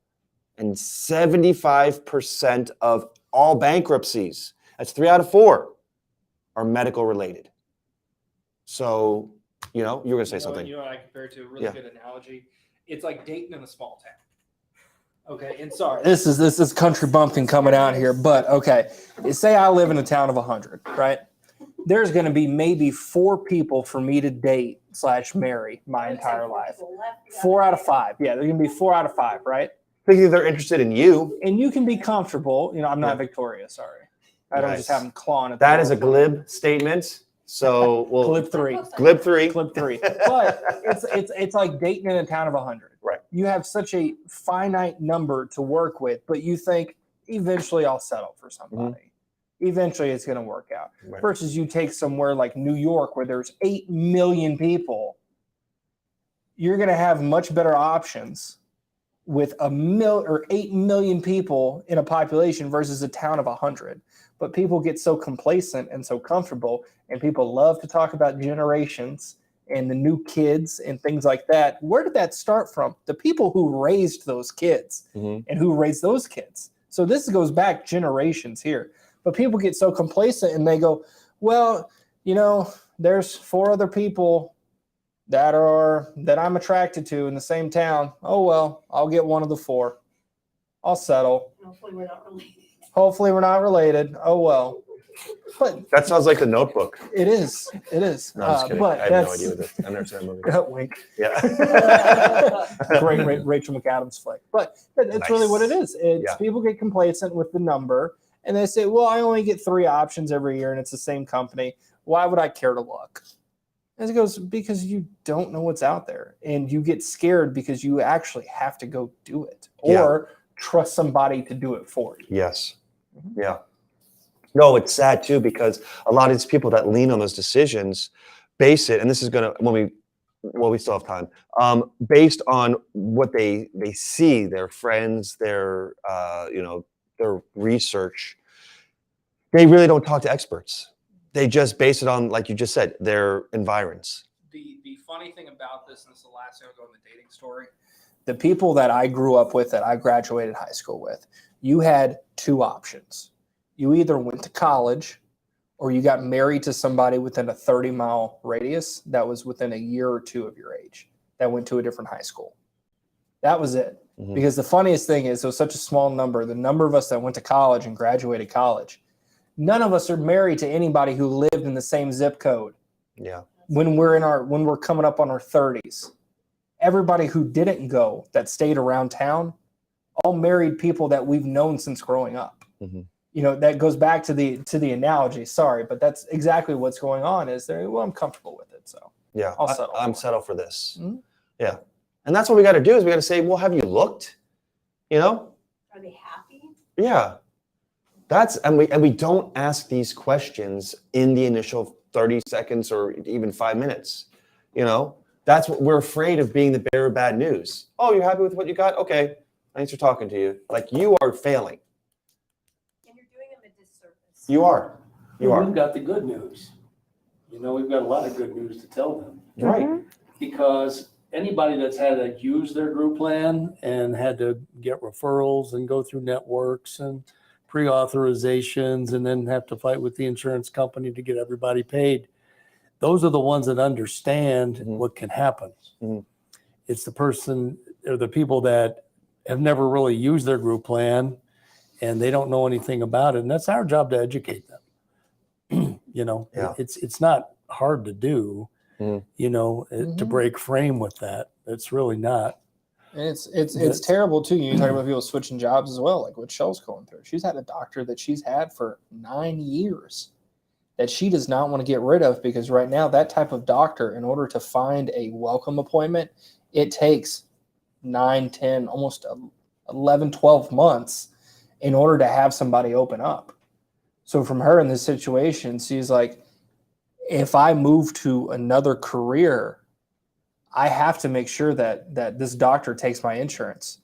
and 75% of all bankruptcies. That's 3 out of 4 are medical related. So, you know, you were going to say something. You know what I compare it to? A really Yeah. good analogy. It's like dating in a small town. Okay, and sorry, this is country bumpkin coming out here, but okay. Say I live in a town of 100, right? There's going to be maybe 4 people for me to date / marry my entire life. 4 out of 5. Yeah, there's going to be 4 out of 5, right? Thinking they're interested in you. And you can be comfortable. You know, I'm not Yeah. Victoria, sorry. I don't just Nice. have them clawing at the That is a door. glib statement. So we'll Clip 3. glib 3. Clip 3. But it's like dating in a town of 100. Right. You have such a finite number to work with, but you think eventually I'll settle for somebody. Eventually it's going to work out. Right. Versus you take somewhere like New York where there's 8 million people, you're going to have much better options with 8 million people in a population versus a town of 100. But people get so complacent and so comfortable, and people love to talk about generations and the new kids and things like that. Where did that start from? The people who raised those kids and who raised those kids. So this goes back generations here. But people get so complacent and they go, well, there's 4 other people that I'm attracted to in the same town. Oh, well, I'll get one of the 4. I'll settle. Hopefully we're not related. Hopefully we're not related. Oh, well. But That sounds like The Notebook. it is. It is. No, I'm just kidding. But I have no idea what I've never seen that movie. Wink. Yeah. Great Rachel McAdams flick. But that's really what it is. It's people get complacent with the number and they say, well, I only get 3 options every year and it's the same company. Why would I care to look? And it goes, because you don't know what's out there and you get scared because you actually have to go do it or trust somebody to do it for you. Yes. Yeah. No, it's sad too, because a lot of these people that lean on those decisions base it, and this is going to, we still have time, based on what they see, their friends, their research. They really don't talk to experts. They just base it on, like you just said, their environs. The funny thing about this, and this is the last thing I'll go in the dating story, the people that I grew up with, that I graduated high school with, you had 2 options. You either went to college or you got married to somebody within a 30-mile radius that was within a year or 2 of your age that went to a different high school. That was it. Because the funniest thing is, it was such a small number, the number of us that went to college and graduated college, none of us are married to anybody who lived in the same zip code. Yeah. When we're coming up on our 30s. Everybody who didn't go, that stayed around town, all married people that we've known since growing up. That goes back to the analogy. Sorry, but that's exactly what's going on. Is there? Well, I'm comfortable with it, so yeah, I'll settle. I'm settled for this. Yeah, and that's what we got to do. Is we got to say, well, have you looked? Are they happy? Yeah, and we don't ask these questions in the initial 30 seconds or even 5 minutes. That's what we're afraid of, being the bearer of bad news. Oh, you're happy with what you got? Okay, thanks for talking to you. Like, you are failing. And you're doing them a disservice. You are. We've got the good news. We've got a lot of good news to tell them. Right. Because anybody that's had to use their group plan and had to get referrals and go through networks and pre-authorizations and then have to fight with the insurance company to get everybody paid, those are the ones that understand what can happen. It's the person or the people that have never really used their group plan and they don't know anything about it. And that's our job to educate them. It's not hard to do, to break frame with that. It's really not. And it's terrible too. You talk about people switching jobs as well, like what Shell's going through. She's had a doctor that she's had for 9 years that she does not want to get rid of, because right now that type of doctor, in order to find a welcome appointment, it takes 9, 10, almost 11, 12 months in order to have somebody open up. So from her in this situation, she's like, if I move to another career, I have to make sure that this doctor takes my insurance.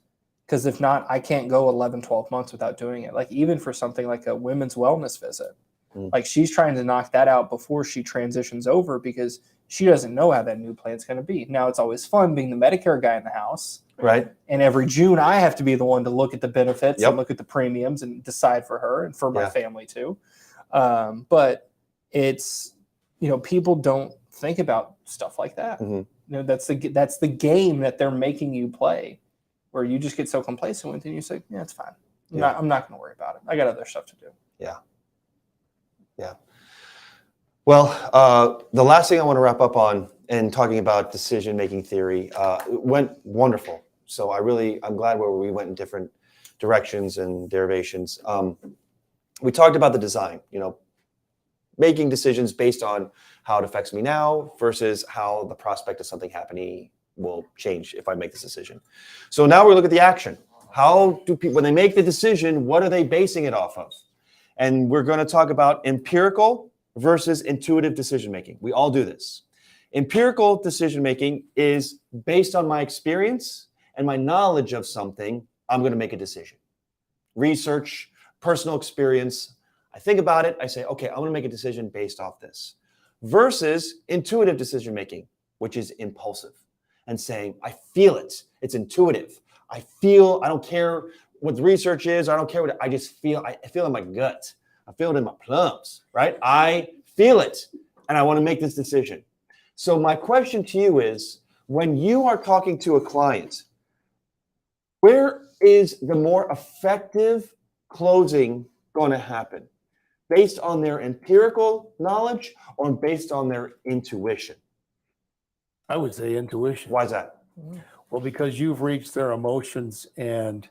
Because if not, I can't go 11, 12 months without doing it. Like, even for something like a women's wellness visit. Like, she's trying to knock that out before she transitions over, because she doesn't know how that new plan's going to be. Now, it's always fun being the Medicare guy in the house. Right. And every June, I have to be the one to look at the benefits and look at the premiums and decide for her and for my family too. But it's, people don't think about stuff like that. That's the game that they're making you play, where you just get so complacent with it and you say, yeah, it's fine. I'm not going to worry about it. I got other stuff to do. Yeah. Yeah. Well, the last thing I want to wrap up on, and talking about decision-making theory, went wonderful. So I'm glad where we went in different directions and derivations. We talked about the design, making decisions based on how it affects me now versus how the prospect of something happening will change if I make this decision. So now we look at the action. How do people, when they make the decision, what are they basing it off of? And we're going to talk about empirical versus intuitive decision-making. We all do this. Empirical decision-making is based on my experience and my knowledge of something, I'm going to make a decision. Research, personal experience. I think about it. I say, okay, I'm going to make a decision based off this. Versus intuitive decision making, which is impulsive and saying, I feel it. It's intuitive. I don't care what the research is. I don't care what I just feel. I feel in my gut. I feel it in my plums, right? I feel it and I want to make this decision. So my question to you is, when you are talking to a client, where is the more effective closing going to happen? Based on their empirical knowledge or based on their intuition? I would say intuition. Why is that? Well, because you've reached their emotions, and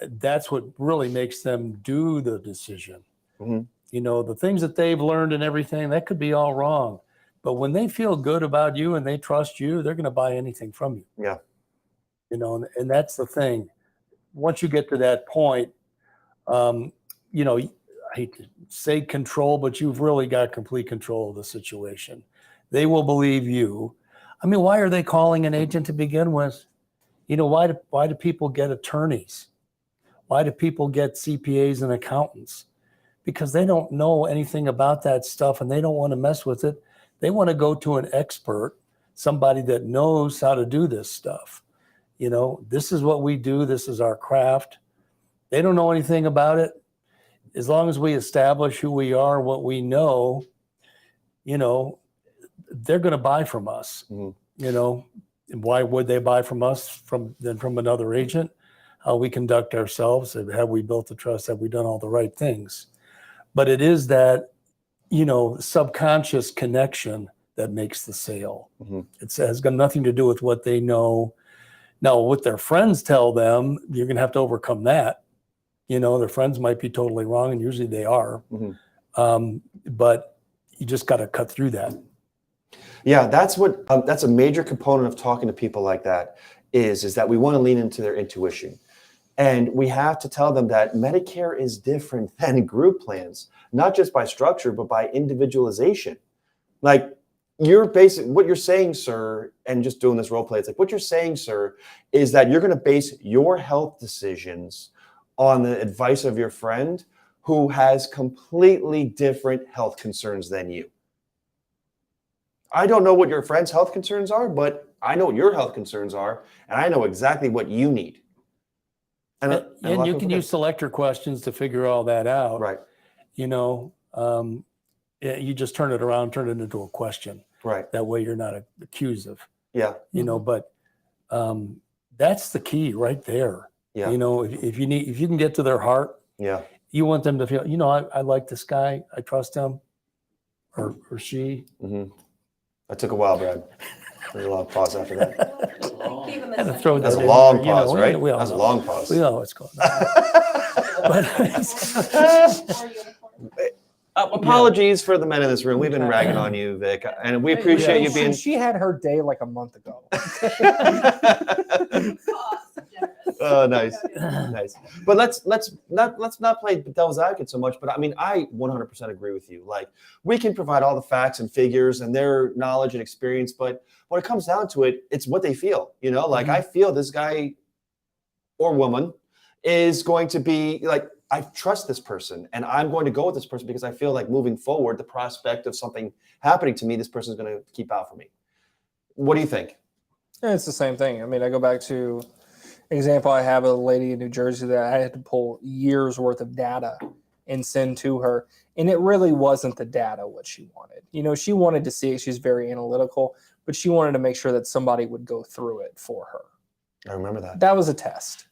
that's what really makes them do the decision. Mm-hmm. You know, the things that they've learned and everything, that could be all wrong. But when they feel good about you and they trust you, they're going to buy anything from you. Yeah. You know, and that's the thing. Once you get to that point, you know, I hate to say control, but you've really got complete control of the situation. They will believe you. I mean, why are they calling an agent to begin with? You know, why do people get attorneys? Why do people get CPAs and accountants? Because they don't know anything about that stuff and they don't want to mess with it. They want to go to an expert, somebody that knows how to do this stuff. You know, this is what we do. This is our craft. They don't know anything about it. As long as we establish who we are, what we know, you know, they're going to buy from us. Mm-hmm. You know, and why would they buy from us than from another agent? How we conduct ourselves, have we built the trust, have we done all the right things? But it is that, you know, subconscious connection that makes the sale. Mm-hmm. It has got nothing to do with what they know. Now, what their friends tell them, you're going to have to overcome that. You know, their friends might be totally wrong, and usually they are. Mm-hmm. But you just got to cut through that. Yeah, that's a major component of talking to people like that is that we want to lean into their intuition. And we have to tell them that Medicare is different than group plans, not just by structure, but by individualization. Like what you're saying, sir, and just doing this role play, it's like what you're saying, sir, is that you're going to base your health decisions on the advice of your friend who has completely different health concerns than you. I don't know what your friend's health concerns are, but I know what your health concerns are, and I know exactly what you need. And you can use selector questions to figure all that out. Right. You know, you just turn it around, turn it into a question. Right. That way you're not accusive. Yeah. You know, but that's the key right there. Yeah. You know, if you can get to their heart, yeah, you want them to feel, you know, I like this guy, I trust him, or she. Mm-hmm. That took a while, Brad. There's a long pause after that. That's a long pause, right? That was a long pause. We know what's going on. Apologies for the men in this room. We've been ragging on you, Vic, and we appreciate you being. She had her day like a month ago. Oh, nice, nice. But let's not play devil's advocate so much. But I mean, I 100% agree with you. Like, we can provide all the facts and figures and their knowledge and experience, but when it comes down to it, it's what they feel. You know, like I feel this guy or woman is going to be like, I trust this person, and I'm going to go with this person because I feel like moving forward, the prospect of something happening to me, this person is going to keep out for me. What do you think? Yeah, it's the same thing. I mean, I go back to example I have a lady in New Jersey that I had to pull years worth of data and send to her, and it really wasn't the data what she wanted. You know, she wanted to see it. She's very analytical, but she wanted to make sure that somebody would go through it for her. I remember that. That was a test.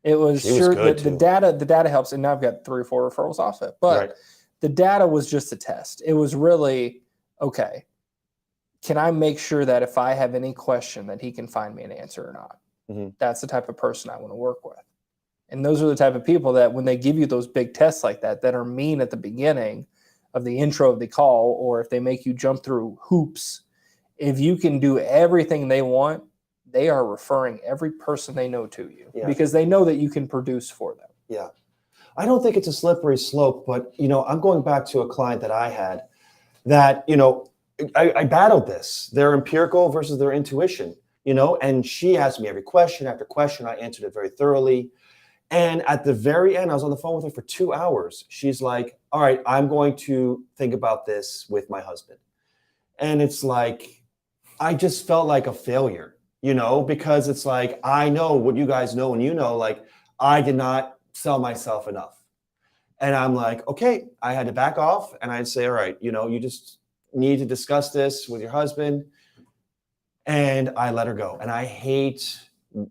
It was sure that the data helps, and now I've got 3 or 4 referrals off it. But the data was just a test. It was really, okay, can I make sure that if I have any question that he can find me an answer or not? Mm-hmm. That's the type of person I want to work with. And those are the type of people that when they give you those big tests like that are mean at the beginning of the intro of the call, or if they make you jump through hoops, if you can do everything they want, they are referring every person they know to you because they know that you can produce for them. Yeah. I don't think it's a slippery slope, but, you know, I'm going back to a client that I had that, you know, I battled this, their empirical versus their intuition. you know, and she asked me every question after question. I answered it very thoroughly. And at the very end, I was on the phone with her for 2 hours. She's like, all right, I'm going to think about this with my husband. And it's like, I just felt like a failure, you know, because it's like, I know what you guys know, and you know, like, I did not sell myself enough. And I'm like, okay, I had to back off, and I'd say, all right, you know, you just need to discuss this with your husband. And I let her go. And I hate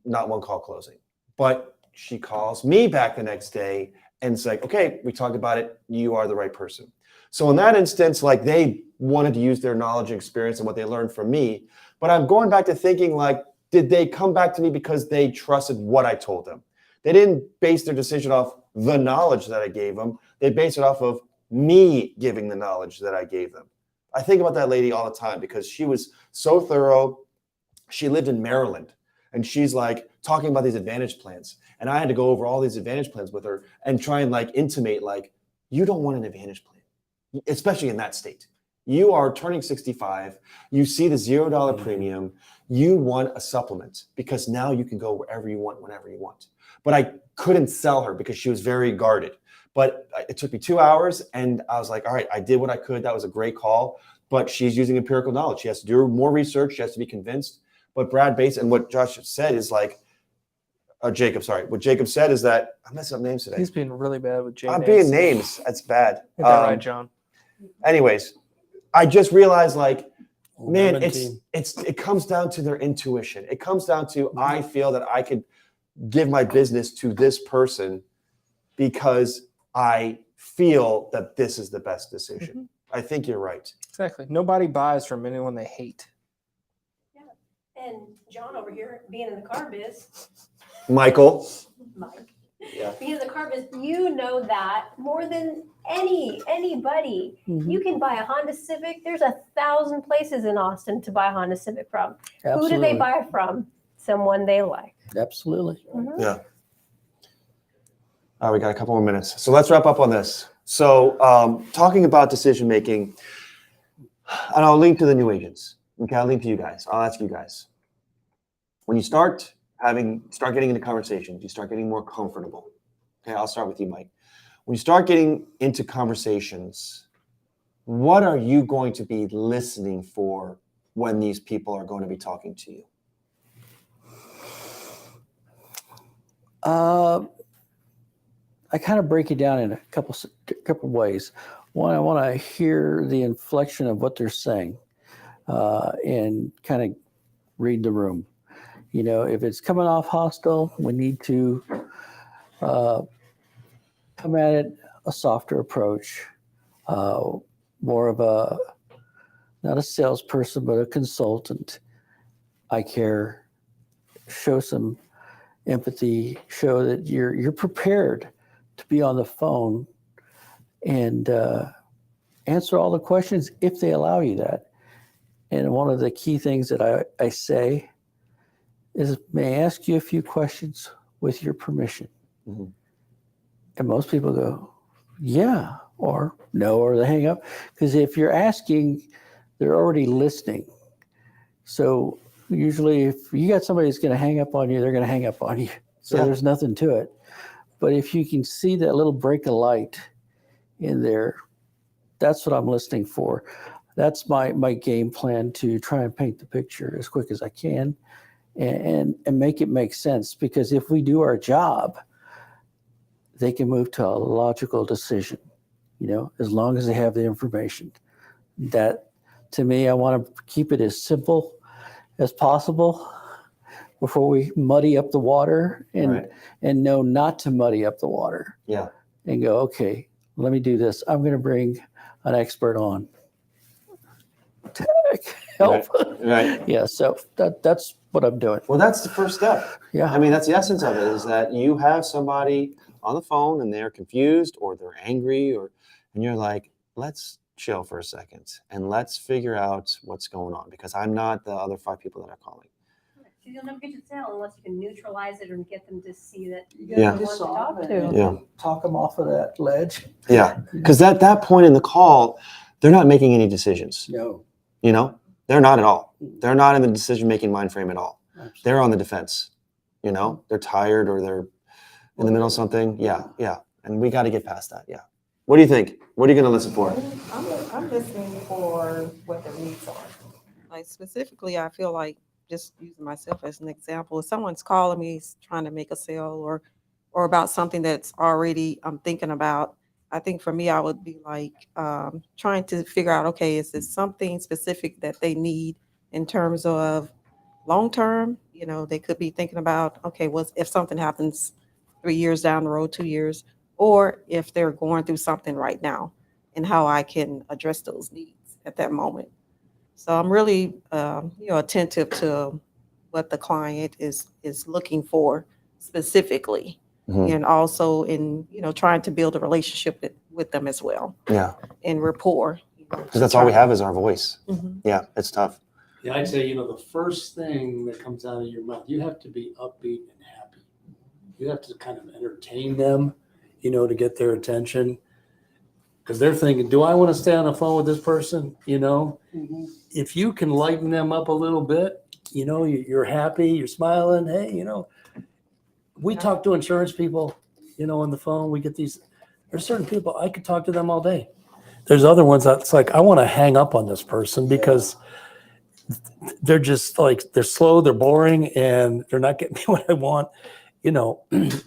not one call closing, but she calls me back the next day and it's like, okay, we talked about it. You are the right person. So in that instance, like, they wanted to use their knowledge and experience and what they learned from me. But I'm going back to thinking, like, did they come back to me because they trusted what I told them? They didn't base their decision off the knowledge that I gave them. They based it off of me giving the knowledge that I gave them. I think about that lady all the time because she was so thorough. She lived in Maryland, and she's like talking about these advantage plans. And I had to go over all these advantage plans with her and try and like intimate, like, you don't want an advantage plan, especially in that state. You are turning 65. You see the $0 premium. You want a supplement because now you can go wherever you want, whenever you want. But I couldn't sell her because she was very guarded. But it took me 2 hours, and I was like, all right, I did what I could. That was a great call. But she's using empirical knowledge. She has to do more research. She has to be convinced. But Brad Bates and what Josh said is like, Jacob, sorry. What Jacob said is that, I'm messing up names today. He's being really bad with J I'm names. being names. That's bad. Get that right, John. Anyways, I just realized, like, man, Lemon it comes down to their intuition. It comes down to, I feel that I could give my business to this person because I feel that this is the best decision. I think you're right. Exactly. Nobody buys from anyone they hate. And John over here, being in the car biz, Michael. Mike, Yeah. being in the car biz, you know that more than anybody. You can buy a Honda Civic. There's 1,000 places in Austin to buy a Honda Civic from. Absolutely. Who do they buy from? Someone they like. Absolutely. Yeah. All right, we got a couple more minutes. So let's wrap up on this. So talking about decision making, and I'll link to the new agents. Okay, I'll link to you guys. I'll ask you guys. When you start getting into conversations, you start getting more comfortable. Okay, I'll start with you, Mike. When you start getting into conversations, what are you going to be listening for when these people are going to be talking to you? I kind of break it down in a couple ways. One, I want to hear the inflection of what they're saying, and kind of read the room. You know, if it's coming off hostile, we need to come at it a softer approach, more of a, not a salesperson, but a consultant. I care, show some empathy, show that you're prepared to be on the phone and answer all the questions if they allow you that. And one of the key things that I say is, may I ask you a few questions with your permission? Mm-hmm. And most people go, yeah, or no, or they hang up. Because if you're asking, they're already listening. So usually if you got somebody that's going to hang up on you, they're going to hang up on you. So there's nothing to it. But if you can see that little break of light in there, that's what I'm listening for. That's my game plan, to try and paint the picture as quick as I can and make it make sense. Because if we do our job, they can move to a logical decision, you know, as long as they have the information. That, to me, I want to keep it as simple as possible before we muddy up the water, and know not to muddy up the water. Yeah. And go, okay, let me do this. I'm going to bring an expert on. Help. Right. Yeah, so that's what I'm doing. Well, that's the first step. Yeah. I mean, that's the essence of it, is that you have somebody on the phone and they're confused or they're angry, and you're like, let's chill for a second and let's figure out what's going on, because I'm not the other 5 people that are calling. You'll never get to tell unless you can neutralize it or get them to see that You Yeah. gotta want to talk disarm to. it and talk them off of that ledge. Yeah. Because at that point in the call, they're not making any decisions. No. You know, they're not at all. They're not in the decision-making mind frame at all. they're on the defense. You know, they're tired or they're in the middle of something. Yeah, yeah. And we got to get past that. Yeah. What do you think? What are you going to listen for? I'm listening for what the needs are. Like specifically, I feel like just using myself as an example, if someone's calling me trying to make a sale or about something that's already I'm thinking about, I think for me, I would be like trying to figure out, okay, is this something specific that they need in terms of long term? You know, they could be thinking about, okay, if something happens 3 years down the road, 2 years, or if they're going through something right now and how I can address those needs at that moment. So I'm really, attentive to what the client is looking for specifically, and also in trying to build a relationship with them as well. Yeah, and rapport. because that's all we have is our voice. Yeah, it's tough. Yeah, I'd say, the first thing that comes out of your mouth, you have to be upbeat and happy. You have to kind of entertain them, to get their attention. Because they're thinking, do I want to stay on the phone with this person? If you can lighten them up a little bit, you're happy, you're smiling. Hey, we talk to insurance people, on the phone. We get there's certain people, I could talk to them all day. There's other ones that's like, I want to hang up on this person because they're just like, they're slow, they're boring, and they're not getting me what I want,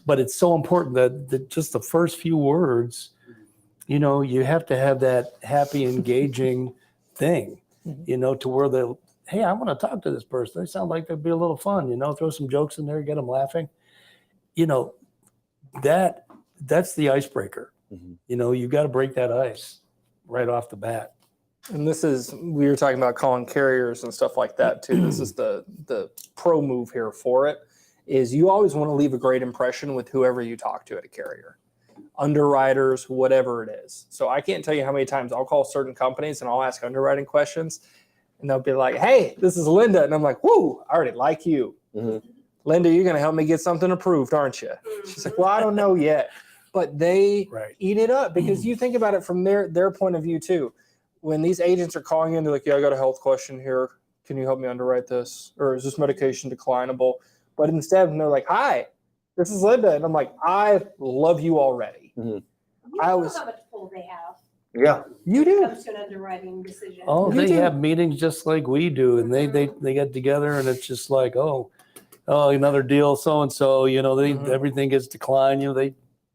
But it's so important that just the first few words, you have to have that happy, engaging thing, to where they'll, hey, I want to talk to this person. They sound like they'd be a little fun, throw some jokes in there, get them laughing. That's the icebreaker. You've got to break that ice right off the bat. And we were talking about calling carriers and stuff like that too. This is the pro move here for it, is you always want to leave a great impression with whoever you talk to at a carrier. Underwriters, whatever it is. So I can't tell you how many times I'll call certain companies and I'll ask underwriting questions and they'll be like, hey, this is Linda. And I'm like, whoo, I already like you. Linda, you're going to help me get something approved, aren't you? She's like, well, I don't know yet. But they eat it up because you think about it from their point of view too. When these agents are calling in, they're like, yeah, I got a health question here. Can you help me underwrite this? Or is this medication declinable? But instead, they're like, hi, this is Linda. And I'm like, I love you already. You know how much pull they have Yeah. You when it do. comes to an underwriting decision. Oh, You they do. have meetings just like we do, and they get together, and it's just like, oh, another deal, so and so. Everything gets declined.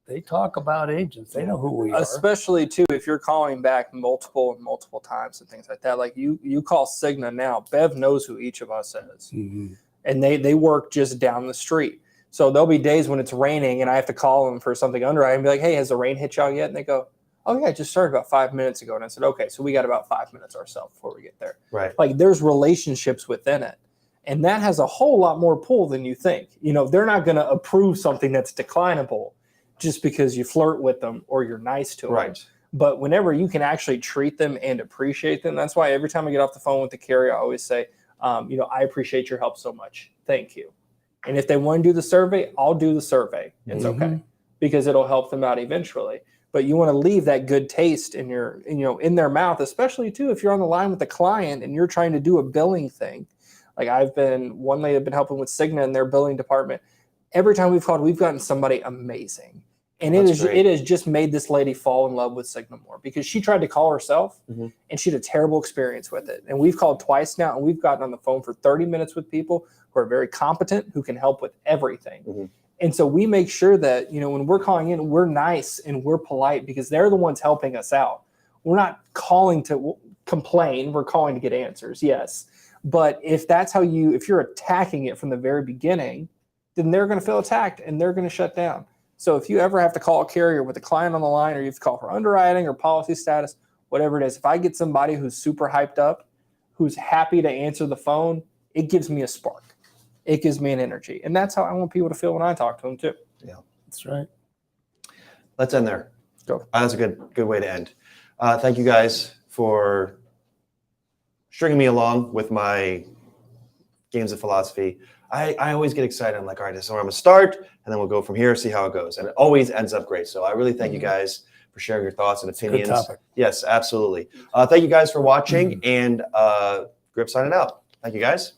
They talk about agents. They know who we are. Especially too, if you're calling back multiple times and things like that. Like you call Cigna now. Bev knows who each of us is, and they work just down the street. So there'll be days when it's raining and I have to call them for something underwriting and be like, hey, has the rain hit y'all yet? And they go, oh yeah, it just started about 5 minutes ago. And I said, okay, so we got about 5 minutes ourselves before we get there. Right. Like there's relationships within it. And that has a whole lot more pull than you think. They're not going to approve something that's declinable just because you flirt with them or you're nice to them. Right. But whenever you can actually treat them and appreciate them, that's why every time I get off the phone with the carrier, I always say, I appreciate your help so much. Thank you. And if they want to do the survey, I'll do the survey. It's okay because it'll help them out eventually. But you want to leave that good taste in in their mouth, especially too if you're on the line with the client and you're trying to do a billing thing. Like one lady I've been helping with Cigna in their billing department. Every time we've called, we've gotten somebody amazing. And it has just made this lady fall in love with Cigna more because she tried to call herself and she had a terrible experience with it. And we've called twice now and we've gotten on the phone for 30 minutes with people who are very competent, who can help with everything. And so we make sure that, when we're calling in, we're nice and we're polite because they're the ones helping us out. We're not calling to complain. We're calling to get answers. Yes. But if you're attacking it from the very beginning, then they're going to feel attacked and they're going to shut down. So if you ever have to call a carrier with a client on the line, or you have to call for underwriting or policy status, whatever it is, if I get somebody who's super hyped up, who's happy to answer the phone, it gives me a spark. It gives me an energy. And that's how I want people to feel when I talk to them too. Yeah, That's right. let's end there. Go. That's a good way to end. Thank you guys for stringing me along with my games of philosophy. I always get excited. I'm like, all right, this is where I'm going to start, and then we'll go from here, see how it goes. And it always ends up great. So I really thank you guys for sharing your thoughts and opinions. Good topic. Yes, absolutely. Thank you guys for watching, and Grip signing out. Thank you guys.